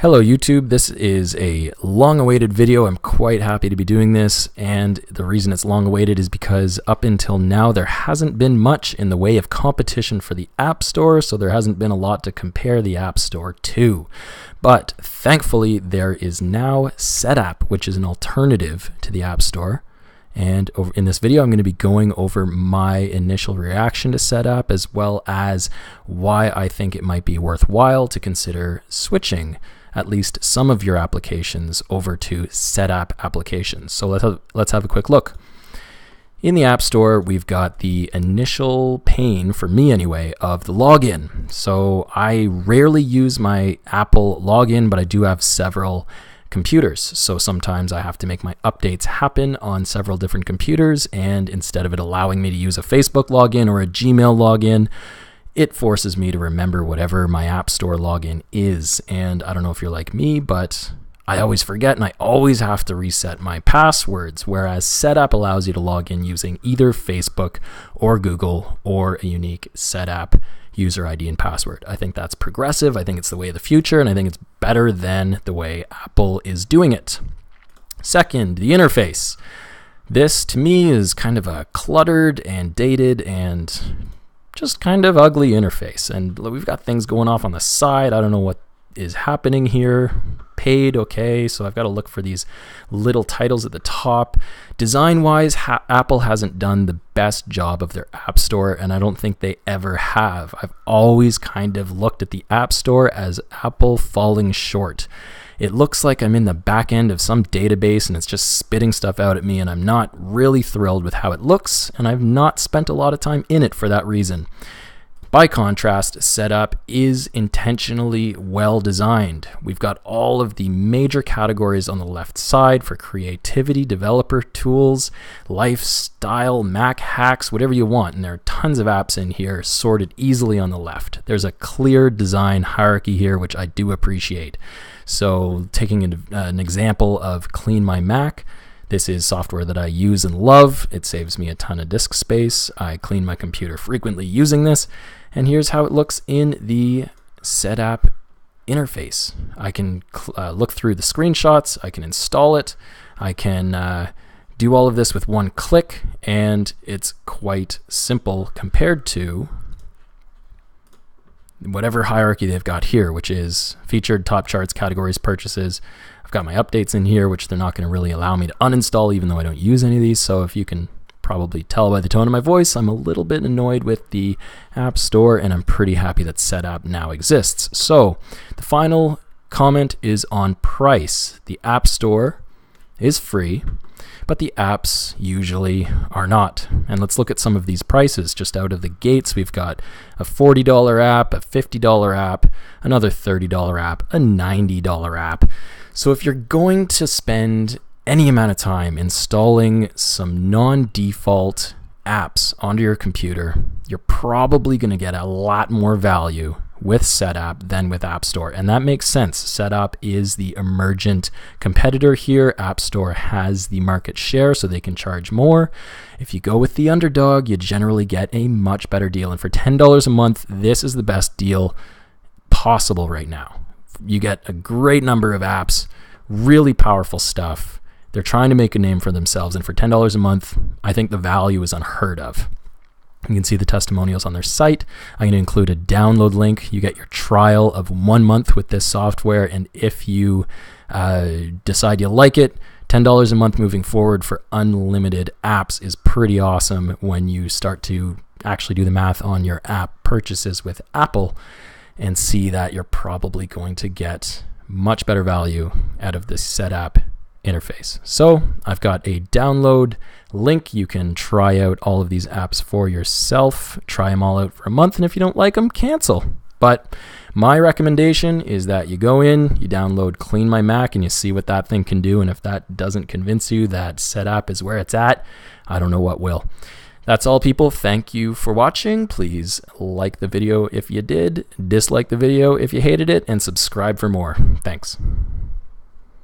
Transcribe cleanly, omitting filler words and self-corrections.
Hello YouTube, this is a long-awaited video. I'm quite happy to be doing this, and the reason it's long-awaited is because up until now there hasn't been much in the way of competition for the App Store, so there hasn't been a lot to compare the App Store to. But thankfully there is now Setapp, which is an alternative to the App Store. And in this video, I'm going to be going over my initial reaction to Setapp, as well as why I think it might be worthwhile to consider switching at least some of your applications over to Setapp applications. So let's have a quick look. In the App Store, we've got the initial pane, for me anyway, of the login. So I rarely use my Apple login, but I do have several computers. So sometimes I have to make my updates happen on several different computers, and instead of it allowing me to use a Facebook login or a Gmail login, it forces me to remember whatever my App Store login is. And I don't know if you're like me, but I always forget and I always have to reset my passwords, whereas Setapp allows you to log in using either Facebook or Google or a unique Setapp user ID and password. I think that's progressive. I think it's the way of the future, and I think it's better than the way Apple is doing it. Second, the interface. This to me is kind of a cluttered and dated and just kind of ugly interface, and we've got things going off on the side. I don't know what is happening here. Paid, okay, so I've got to look for these little titles at the top. Design-wise, Apple hasn't done the best job of their App Store, and I don't think they ever have. I've always kind of looked at the App Store as Apple falling short. It looks like I'm in the back end of some database and it's just spitting stuff out at me, and I'm not really thrilled with how it looks, and I've not spent a lot of time in it for that reason. By contrast, Setapp is intentionally well designed. We've got all of the major categories on the left side for creativity, developer tools, lifestyle, Mac hacks, whatever you want. And there are tons of apps in here sorted easily on the left. There's a clear design hierarchy here, which I do appreciate. So taking an example of Clean My Mac, this is software that I use and love. It saves me a ton of disk space. I clean my computer frequently using this. And here's how it looks in the Setapp interface. I can look through the screenshots. I can install it. I can do all of this with one click, and it's quite simple compared to whatever hierarchy they've got here, which is featured, top charts, categories, purchases. I've got my updates in here, which they're not going to really allow me to uninstall, even though I don't use any of these. So if you can probably tell by the tone of my voice, I'm a little bit annoyed with the App Store, and I'm pretty happy that Setapp now exists. So the final comment is on price. The App Store is free, but the apps usually are not. And let's look at some of these prices just out of the gates. We've got a $40 app, a $50 app, another $30 app, a $90 app. So if you're going to spend any amount of time installing some non-default apps onto your computer, you're probably going to get a lot more value with Setapp than with App Store. And that makes sense. Setapp is the emergent competitor here. App Store has the market share, so they can charge more. If you go with the underdog, you generally get a much better deal. And for $10 a month, this is the best deal possible right now. You get a great number of apps, really powerful stuff. They're trying to make a name for themselves, and for $10 a month, I think the value is unheard of. You can see the testimonials on their site. I'm going to include a download link. You get your trial of 1 month with this software, and if you decide you like it, $10 a month moving forward for unlimited apps is pretty awesome when you start to actually do the math on your app purchases with Apple and see that you're probably going to get much better value out of this Setapp interface. So I've got a download link. You can try out all of these apps for yourself, try them all out for a month, and if you don't like them, cancel. But my recommendation is that you go in, you download Clean My Mac, and you see what that thing can do. And if that doesn't convince you that Setapp is where it's at, I don't know what will. That's all, people. Thank you for watching. Please like the video if you did, dislike the video if you hated it, and subscribe for more. Thanks.